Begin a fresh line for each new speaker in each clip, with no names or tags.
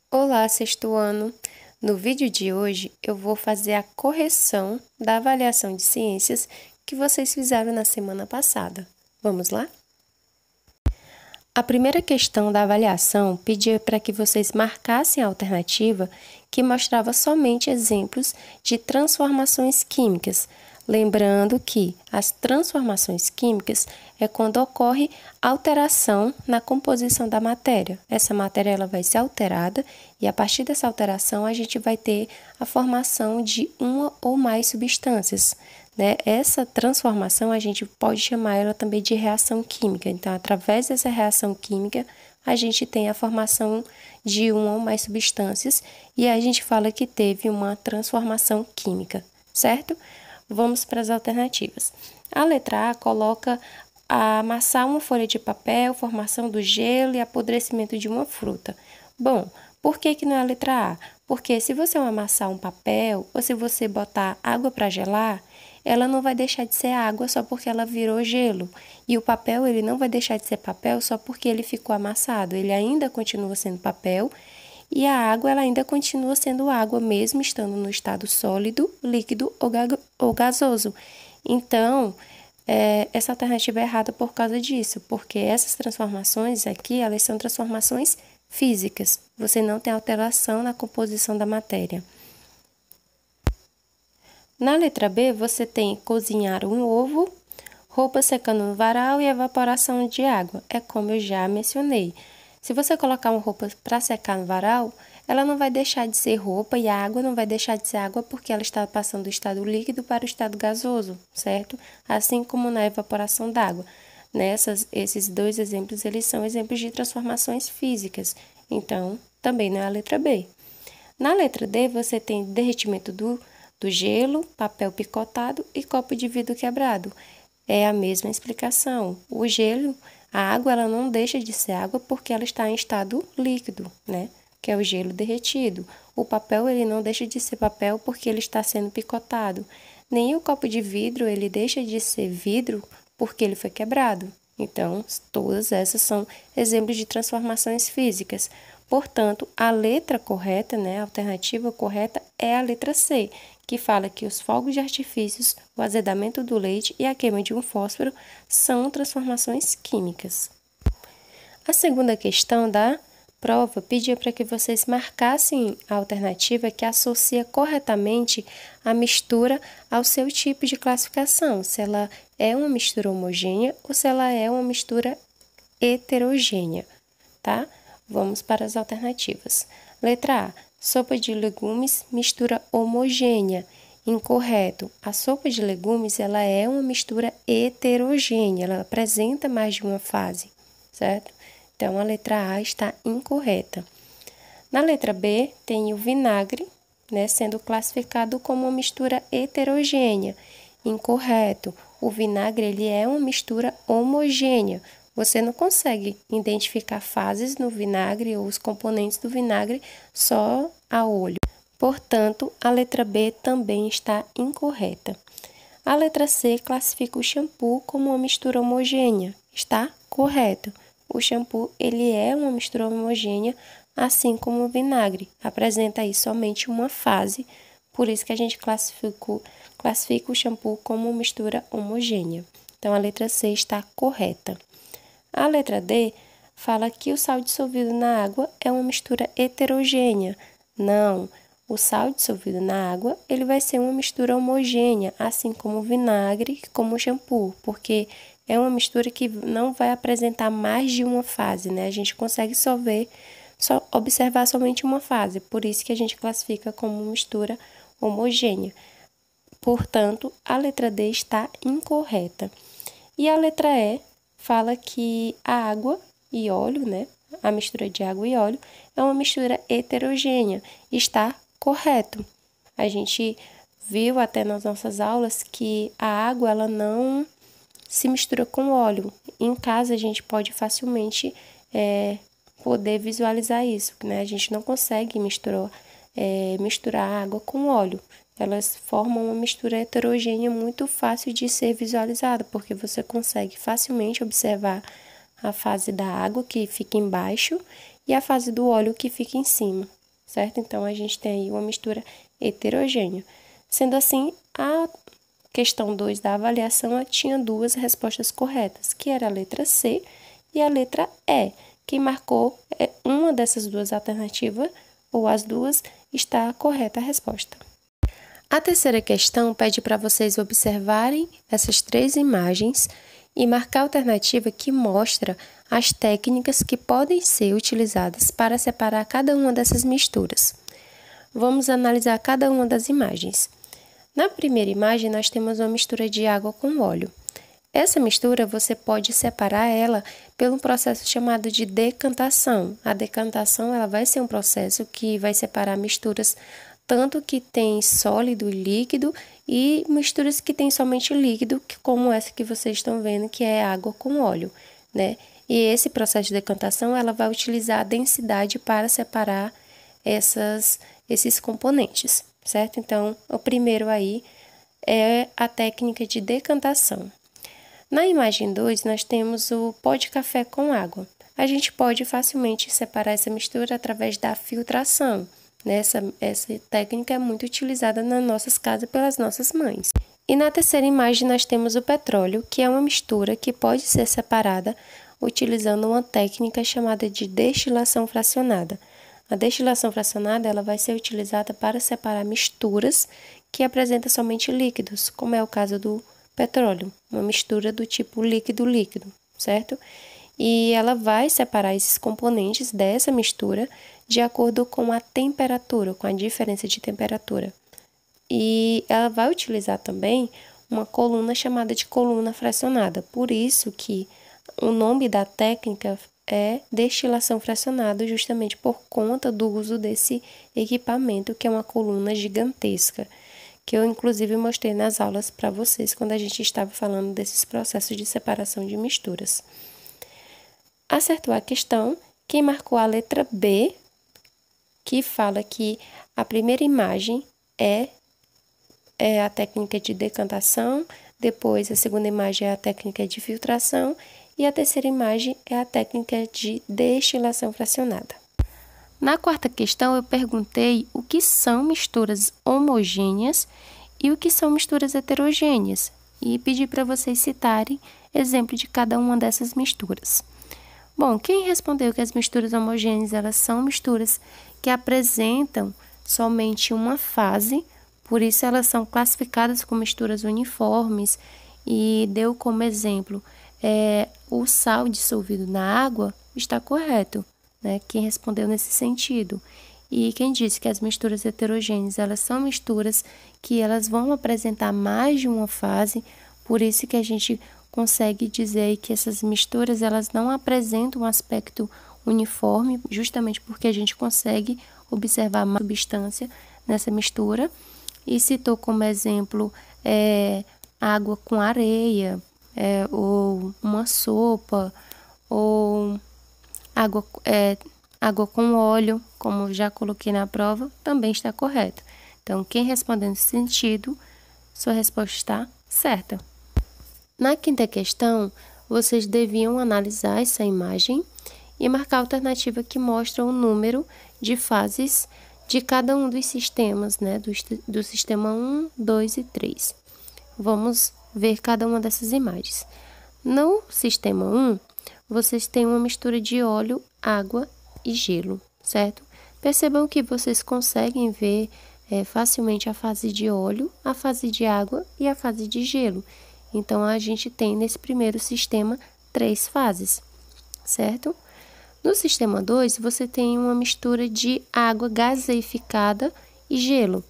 Olá, sexto ano! No vídeo de hoje, eu vou fazer a correção da avaliação de ciências que vocês fizeram na semana passada. Vamos lá? A primeira questão da avaliação pedia para que vocês marcassem a alternativa que mostrava somente exemplos de transformações químicas. Lembrando que as transformações químicas é quando ocorre alteração na composição da matéria. Essa matéria ela vai ser alterada e a partir dessa alteração a gente vai ter a formação de uma ou mais substâncias, né? Essa transformação a gente pode chamar ela também de reação química. Então, através dessa reação química, a gente tem a formação de uma ou mais substâncias e a gente fala que teve uma transformação química, certo? Vamos para as alternativas. A letra A coloca amassar uma folha de papel, formação do gelo e apodrecimento de uma fruta. Bom, por que não é a letra A? Porque se você amassar um papel ou se você botar água para gelar, ela não vai deixar de ser água só porque ela virou gelo. E o papel ele não vai deixar de ser papel só porque ele ficou amassado. Ele ainda continua sendo papel. E a água ela ainda continua sendo água, mesmo estando no estado sólido, líquido ou gasoso. Então, essa alternativa é errada por causa disso, porque essas transformações aqui, elas são transformações físicas. Você não tem alteração na composição da matéria. Na letra B, você tem cozinhar um ovo, roupa secando no varal e evaporação de água. É como eu já mencionei. Se você colocar uma roupa para secar no varal, ela não vai deixar de ser roupa e a água não vai deixar de ser água porque ela está passando do estado líquido para o estado gasoso, certo? Assim como na evaporação d'água. Esses dois exemplos, eles são exemplos de transformações físicas. Então, também não é a letra B. Na letra D, você tem derretimento do gelo, papel picotado e copo de vidro quebrado. É a mesma explicação. O gelo... A água ela não deixa de ser água porque ela está em estado líquido, né? Que é o gelo derretido. O papel ele não deixa de ser papel porque ele está sendo picotado. Nem o copo de vidro ele deixa de ser vidro porque ele foi quebrado. Então, todas essas são exemplos de transformações físicas. Portanto, a letra correta, né, a alternativa correta é a letra C, que fala que os fogos de artifícios, o azedamento do leite e a queima de um fósforo são transformações químicas. A segunda questão da prova pedia para que vocês marcassem a alternativa que associa corretamente a mistura ao seu tipo de classificação, se ela é uma mistura homogênea ou se ela é uma mistura heterogênea, tá? Vamos para as alternativas. Letra A. Sopa de legumes, mistura homogênea. Incorreto. A sopa de legumes, ela é uma mistura heterogênea, ela apresenta mais de uma fase, certo? Então, a letra A está incorreta. Na letra B, tem o vinagre, né, sendo classificado como uma mistura heterogênea. Incorreto. O vinagre, ele é uma mistura homogênea. Você não consegue identificar fases no vinagre ou os componentes do vinagre só a olho. Portanto, a letra B também está incorreta. A letra C classifica o shampoo como uma mistura homogênea. Está correto. O shampoo ele é uma mistura homogênea, assim como o vinagre. Apresenta aí somente uma fase, por isso que a gente classifica o shampoo como uma mistura homogênea. Então, a letra C está correta. A letra D fala que o sal dissolvido na água é uma mistura heterogênea. Não, o sal dissolvido na água ele vai ser uma mistura homogênea, assim como o vinagre, como o shampoo, porque é uma mistura que não vai apresentar mais de uma fase, né? A gente consegue só observar somente uma fase, por isso que a gente classifica como mistura homogênea. Portanto, a letra D está incorreta. E a letra E fala que a água e óleo, né? A mistura de água e óleo é uma mistura heterogênea. Está correto. A gente viu até nas nossas aulas que a água ela não se mistura com óleo. Em casa a gente pode facilmente poder visualizar isso, né? A gente não consegue misturar água com óleo. elas formam uma mistura heterogênea muito fácil de ser visualizada, porque você consegue facilmente observar a fase da água que fica embaixo e a fase do óleo que fica em cima, certo? Então, a gente tem aí uma mistura heterogênea. Sendo assim, a questão 2 da avaliação tinha duas respostas corretas, que era a letra C e a letra E. Quem marcou uma dessas duas alternativas, ou as duas, está correta a resposta. A terceira questão pede para vocês observarem essas 3 imagens e marcar a alternativa que mostra as técnicas que podem ser utilizadas para separar cada uma dessas misturas. Vamos analisar cada uma das imagens. Na primeira imagem, nós temos uma mistura de água com óleo. Essa mistura, você pode separar ela pelo processo chamado de decantação. A decantação, ela vai ser um processo que vai separar misturas tanto que tem sólido e líquido e misturas que tem somente líquido, como essa que vocês estão vendo, que é água com óleo, né? E esse processo de decantação, ela vai utilizar a densidade para separar esses componentes, certo? Então, o primeiro aí é a técnica de decantação. Na imagem 2, nós temos o pó de café com água. A gente pode facilmente separar essa mistura através da filtração. Essa técnica é muito utilizada nas nossas casas pelas nossas mães. E na terceira imagem nós temos o petróleo, que é uma mistura que pode ser separada utilizando uma técnica chamada de destilação fracionada. A destilação fracionada ela vai ser utilizada para separar misturas que apresentam somente líquidos, como é o caso do petróleo, uma mistura do tipo líquido-líquido, certo? E ela vai separar esses componentes dessa mistura de acordo com a temperatura, com a diferença de temperatura. E ela vai utilizar também uma coluna chamada de coluna fracionada. Por isso que o nome da técnica é destilação fracionada, justamente por conta do uso desse equipamento, que é uma coluna gigantesca, que eu inclusive mostrei nas aulas para vocês quando a gente estava falando desses processos de separação de misturas. Acertou a questão quem marcou a letra B, que fala que a primeira imagem é a técnica de decantação, depois a segunda imagem é a técnica de filtração e a terceira imagem é a técnica de destilação fracionada. Na quarta questão, eu perguntei o que são misturas homogêneas e o que são misturas heterogêneas e pedi para vocês citarem exemplo de cada uma dessas misturas. Bom, quem respondeu que as misturas homogêneas elas são misturas que apresentam somente uma fase, por isso elas são classificadas como misturas uniformes e deu como exemplo o sal dissolvido na água, está correto, né? Quem respondeu nesse sentido. E quem disse que as misturas heterogêneas elas são misturas que elas vão apresentar mais de uma fase, por isso que a gente consegue dizer que essas misturas elas não apresentam um aspecto uniforme, justamente porque a gente consegue observar uma substância nessa mistura. E citou como exemplo água com areia, ou uma sopa, ou água com óleo, como já coloquei na prova, também está correto. Então, quem respondeu nesse sentido, sua resposta está certa. Na quinta questão, vocês deviam analisar essa imagem e marcar a alternativa que mostra o número de fases de cada um dos sistemas, né? Do sistema 1, 2 e 3. Vamos ver cada uma dessas imagens. No sistema 1, vocês têm uma mistura de óleo, água e gelo, certo? Percebam que vocês conseguem ver facilmente a fase de óleo, a fase de água e a fase de gelo. Então, a gente tem nesse primeiro sistema 3 fases, certo? No sistema 2, você tem uma mistura de água gaseificada e gelo.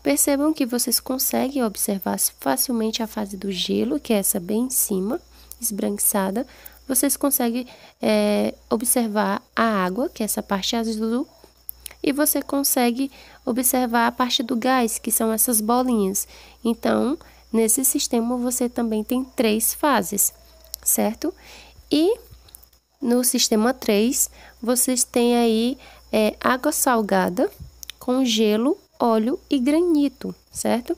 Percebam que vocês conseguem observar facilmente a fase do gelo, que é essa bem em cima, esbranquiçada. Vocês conseguem observar a água, que é essa parte azul, e você consegue observar a parte do gás, que são essas bolinhas. Então, nesse sistema, você também tem 3 fases, certo? E no sistema 3, vocês têm aí água salgada com gelo óleo e granito, certo?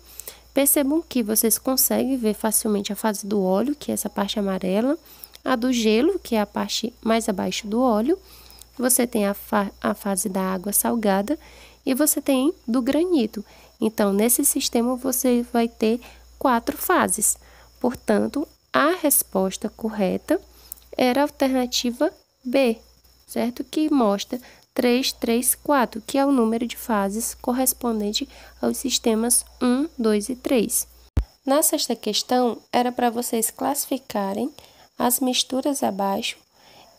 Percebam que vocês conseguem ver facilmente a fase do óleo, que é essa parte amarela, a do gelo, que é a parte mais abaixo do óleo, você tem a fase da água salgada e você tem do granito. Então, nesse sistema, você vai ter 4 fases. Portanto, a resposta correta era a alternativa B, certo? Que mostra 3, 3, 4, que é o número de fases correspondente aos sistemas 1, 2 e 3. Na sexta questão, era para vocês classificarem as misturas abaixo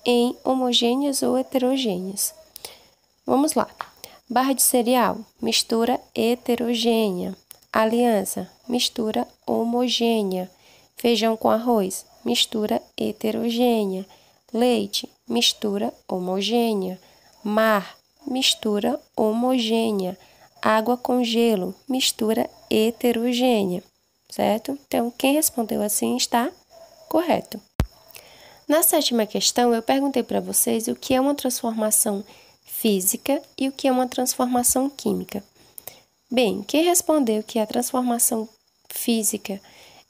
em homogêneas ou heterogêneas. Vamos lá. Barra de cereal, mistura heterogênea. Aliança, mistura homogênea. Feijão com arroz, mistura heterogênea. Leite, mistura homogênea. Mar, mistura homogênea. Água com gelo, mistura heterogênea, certo? Então, quem respondeu assim está correto. Na sétima questão, eu perguntei para vocês o que é uma transformação física e o que é uma transformação química. Bem, quem respondeu que a transformação física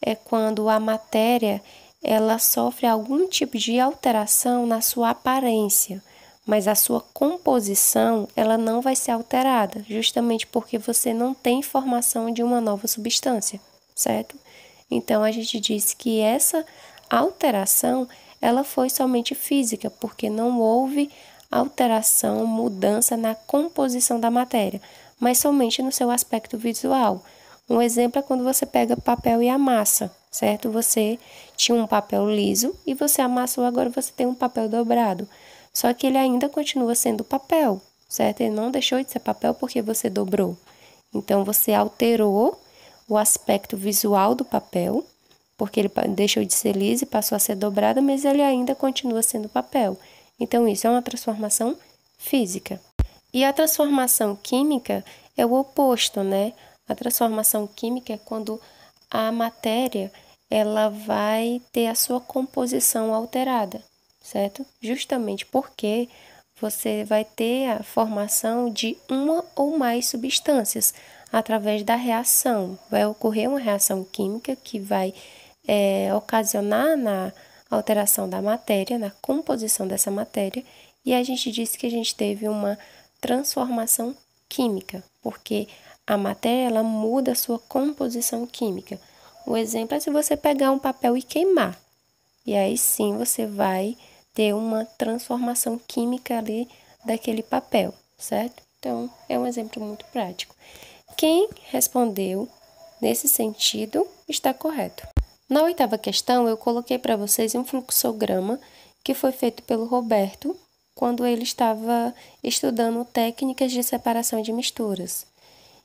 é quando a matéria ela sofre algum tipo de alteração na sua aparência, mas a sua composição ela não vai ser alterada, justamente porque você não tem formação de uma nova substância, certo? Então, a gente disse que essa alteração ela foi somente física, porque não houve alteração, mudança na composição da matéria, mas somente no seu aspecto visual. Um exemplo é quando você pega papel e amassa, certo? Você tinha um papel liso e você amassou, agora você tem um papel dobrado. Só que ele ainda continua sendo papel, certo? Ele não deixou de ser papel porque você dobrou. Então, você alterou o aspecto visual do papel, porque ele deixou de ser liso e passou a ser dobrado, mas ele ainda continua sendo papel. Então, isso é uma transformação física. E a transformação química é o oposto, né? A transformação química é quando a matéria ela vai ter a sua composição alterada, certo? Justamente porque você vai ter a formação de uma ou mais substâncias através da reação. Vai ocorrer uma reação química que vai ocasionar na alteração da matéria, na composição dessa matéria, e a gente disse que a gente teve uma transformação química, porque a matéria ela muda a sua composição química. O exemplo é se você pegar um papel e queimar, e aí sim você vai ter uma transformação química ali daquele papel, certo? Então, é um exemplo muito prático. Quem respondeu nesse sentido está correto. Na oitava questão, eu coloquei para vocês um fluxograma que foi feito pelo Roberto quando ele estava estudando técnicas de separação de misturas.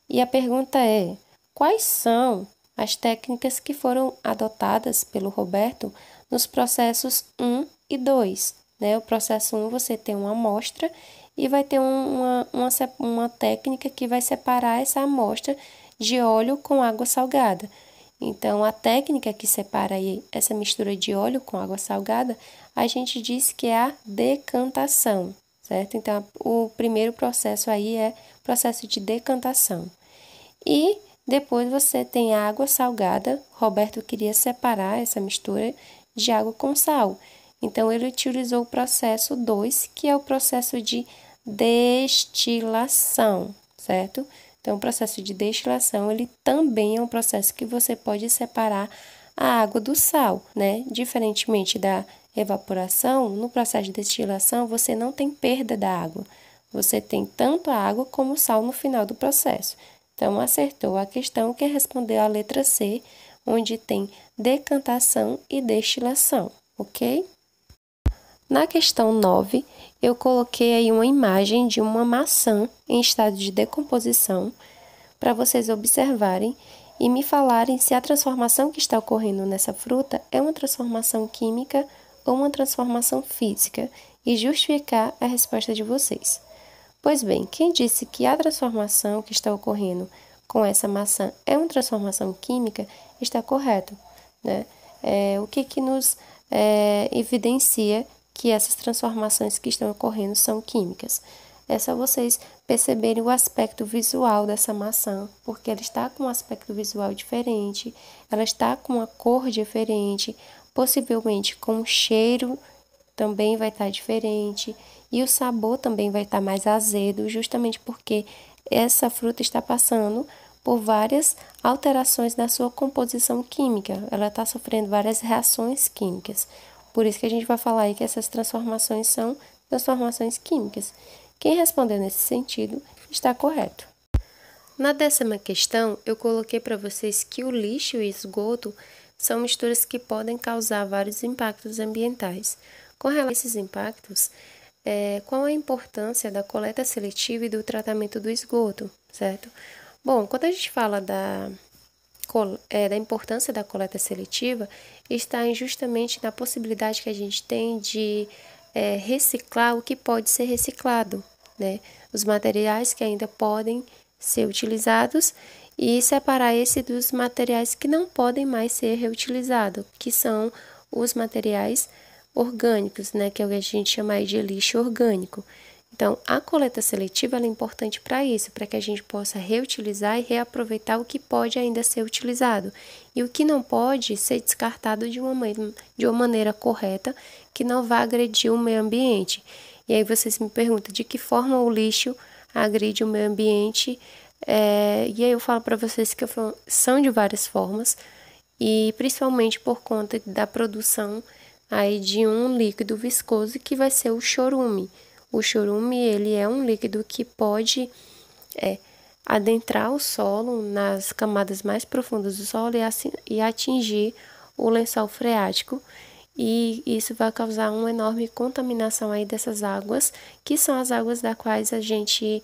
E a pergunta é: quais são as técnicas que foram adotadas pelo Roberto nos processos 1 e 2? Né? O processo 1 você tem uma amostra e vai ter uma técnica que vai separar essa amostra de óleo com água salgada. Então, a técnica que separa aí essa mistura de óleo com água salgada, a gente diz que é a decantação, certo? Então, o primeiro processo aí é o processo de decantação. E depois você tem a água salgada. Roberto queria separar essa mistura de água com sal. Então, ele utilizou o processo 2, que é o processo de destilação, certo? Então, o processo de destilação, ele também é um processo que você pode separar a água do sal, né? Diferentemente da evaporação, no processo de destilação, você não tem perda da água. Você tem tanto a água como o sal no final do processo. Então, acertou a questão que respondeu a letra C, onde tem decantação e destilação, ok? Na questão 9, eu coloquei aí uma imagem de uma maçã em estado de decomposição para vocês observarem e me falarem se a transformação que está ocorrendo nessa fruta é uma transformação química ou uma transformação física e justificar a resposta de vocês. Pois bem, quem disse que a transformação que está ocorrendo com essa maçã é uma transformação química está correto, né? O que nos evidencia que essas transformações que estão ocorrendo são químicas? É só vocês perceberem o aspecto visual dessa maçã, porque ela está com um aspecto visual diferente, ela está com uma cor diferente, possivelmente com um cheiro também vai estar diferente e o sabor também vai estar mais azedo, justamente porque essa fruta está passando por várias alterações na sua composição química, ela está sofrendo várias reações químicas. Por isso que a gente vai falar aí que essas transformações são transformações químicas. Quem respondeu nesse sentido está correto. Na 10ª questão, eu coloquei para vocês que o lixo e o esgoto são misturas que podem causar vários impactos ambientais. Com relação a esses impactos, qual a importância da coleta seletiva e do tratamento do esgoto, certo? Bom, quando a gente fala da importância da coleta seletiva, está justamente na possibilidade que a gente tem de reciclar o que pode ser reciclado, né? Os materiais que ainda podem ser utilizados e separar esse dos materiais que não podem mais ser reutilizados, que são os materiais orgânicos, né? Que é o que a gente chama aí de lixo orgânico. Então, a coleta seletiva é importante para isso, para que a gente possa reutilizar e reaproveitar o que pode ainda ser utilizado e o que não pode ser descartado de uma maneira correta, que não vá agredir o meio ambiente. E aí vocês me perguntam de que forma o lixo agride o meio ambiente, e aí eu falo para vocês que são de várias formas, e principalmente por conta da produção aí de um líquido viscoso que vai ser o chorume. O chorume, ele é um líquido que pode adentrar o solo nas camadas mais profundas do solo e atingir o lençol freático. E isso vai causar uma enorme contaminação aí dessas águas, que são as águas das quais a gente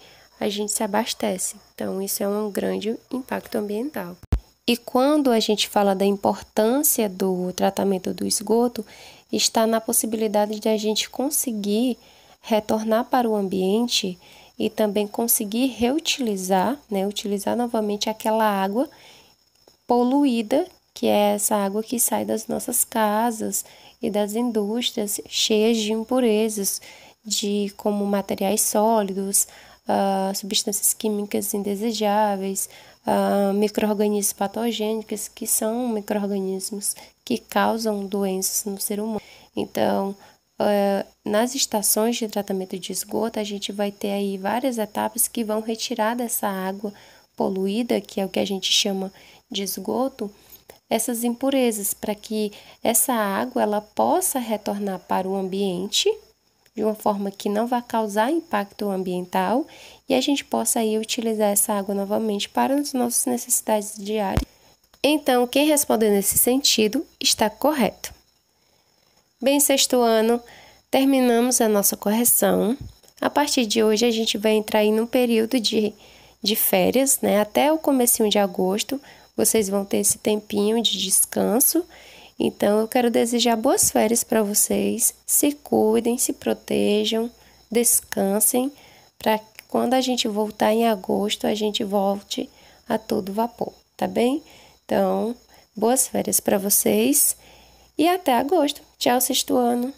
se abastece. Então, isso é um grande impacto ambiental. E quando a gente fala da importância do tratamento do esgoto, está na possibilidade de a gente conseguir retornar para o ambiente e também conseguir reutilizar, né, utilizar novamente aquela água poluída, que é essa água que sai das nossas casas e das indústrias cheias de impurezas, como materiais sólidos, substâncias químicas indesejáveis, micro-organismos patogênicos, que são micro-organismos que causam doenças no ser humano. Então, nas estações de tratamento de esgoto, a gente vai ter aí várias etapas que vão retirar dessa água poluída, que é o que a gente chama de esgoto, essas impurezas, para que essa água ela possa retornar para o ambiente de uma forma que não vai causar impacto ambiental e a gente possa aí utilizar essa água novamente para as nossas necessidades diárias. Então, quem respondeu nesse sentido está correto. Bem, 6º ano, terminamos a nossa correção. A partir de hoje, a gente vai entrar em um período de férias, né? Até o comecinho de agosto, vocês vão ter esse tempinho de descanso. Então, eu quero desejar boas férias para vocês. Se cuidem, se protejam, descansem, para que quando a gente voltar em agosto, a gente volte a todo vapor, tá bem? Então, boas férias para vocês e até agosto. Tchau, 6º ano!